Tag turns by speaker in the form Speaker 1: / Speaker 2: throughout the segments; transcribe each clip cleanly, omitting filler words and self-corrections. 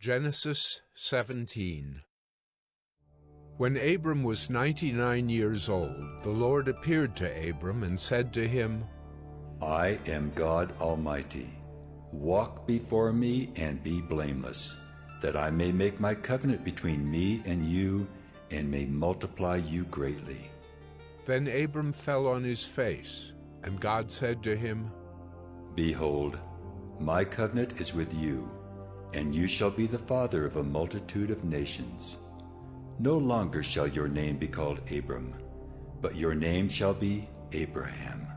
Speaker 1: Genesis 17. When Abram was 99 years old, the Lord appeared to Abram and said to him,
Speaker 2: I am God Almighty. Walk before me and be blameless, that I may make my covenant between me and you, and may multiply you greatly.
Speaker 1: Then Abram fell on his face, and God said to him,
Speaker 2: Behold, my covenant is with you, and you shall be the father of a multitude of nations. No longer shall your name be called Abram, but your name shall be Abraham.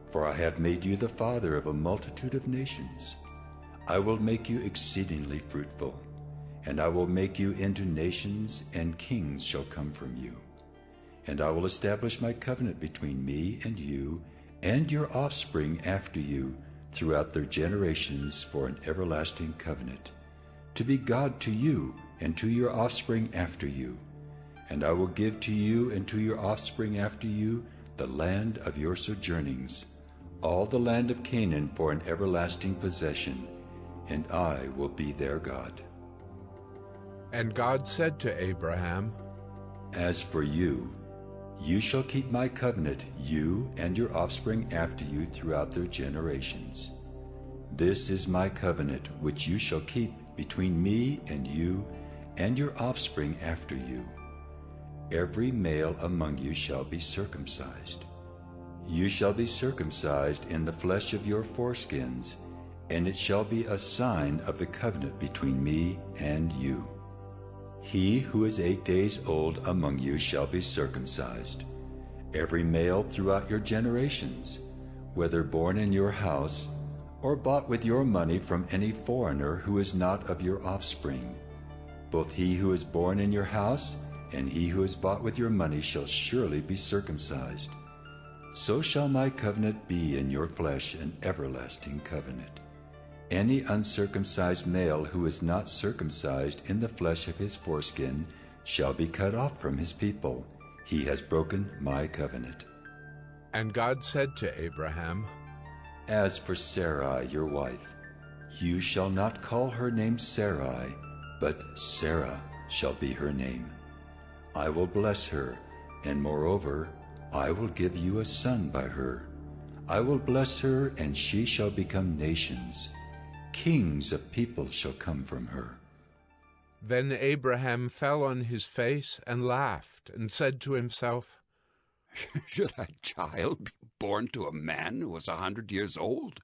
Speaker 2: For I have made you the father of a multitude of nations. I will make you exceedingly fruitful, and I will make you into nations, and kings shall come from you. And I will establish my covenant between me and you, and your offspring after you, throughout their generations for an everlasting covenant, to be God to you and to your offspring after you. And I will give to you and to your offspring after you the land of your sojournings, all the land of Canaan for an everlasting possession, and I will be their God.
Speaker 1: And God said to Abraham,
Speaker 2: As for you, you shall keep my covenant, you and your offspring after you throughout their generations. This is my covenant which you shall keep between me and you and your offspring after you. Every male among you shall be circumcised. You shall be circumcised in the flesh of your foreskins, and it shall be a sign of the covenant between me and you. He who is 8 days old among you shall be circumcised, every male throughout your generations, whether born in your house or bought with your money from any foreigner who is not of your offspring. Both he who is born in your house and he who is bought with your money shall surely be circumcised. So shall my covenant be in your flesh, an everlasting covenant. Any uncircumcised male who is not circumcised in the flesh of his foreskin shall be cut off from his people. He has broken my covenant.
Speaker 1: And God said to Abraham,
Speaker 2: As for Sarai, your wife, you shall not call her name Sarai, but Sarah shall be her name. I will bless her, and moreover, I will give you a son by her. I will bless her, and she shall become nations. Kings of people shall come from her.
Speaker 1: Then Abraham fell on his face and laughed, and said to himself,
Speaker 3: Should a child be born to a man who was 100 years old?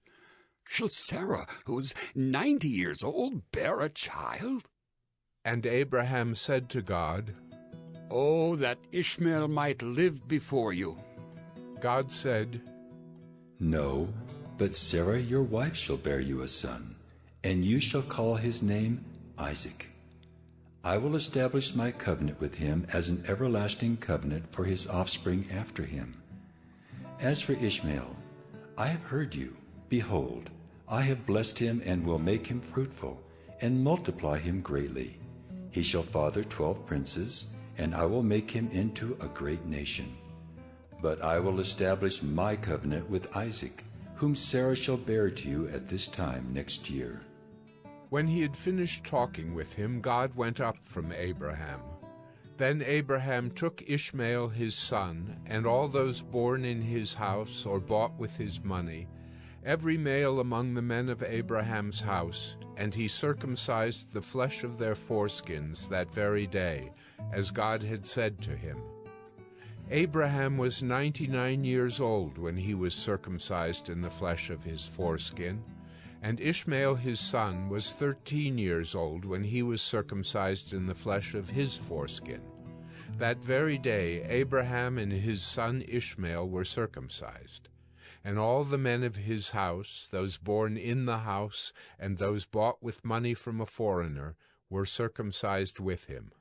Speaker 3: Shall Sarah, who is 90 years old, bear a child?
Speaker 1: And Abraham said to God,
Speaker 3: Oh, that Ishmael might live before you.
Speaker 1: God said,
Speaker 2: No, but Sarah your wife shall bear you a son, and you shall call his name Isaac. I will establish my covenant with him as an everlasting covenant for his offspring after him. As for Ishmael, I have heard you. Behold, I have blessed him and will make him fruitful, and multiply him greatly. He shall father 12 princes, and I will make him into a great nation. But I will establish my covenant with Isaac, whom Sarah shall bear to you at this time next year.
Speaker 1: When he had finished talking with him, God went up from Abraham. Then Abraham took Ishmael his son, and all those born in his house or bought with his money, every male among the men of Abraham's house, and he circumcised the flesh of their foreskins that very day, as God had said to him. Abraham was 99 years old when he was circumcised in the flesh of his foreskin, and Ishmael his son was 13 years old when he was circumcised in the flesh of his foreskin. That very day Abraham and his son Ishmael were circumcised. And all the men of his house, those born in the house, and those bought with money from a foreigner, were circumcised with him.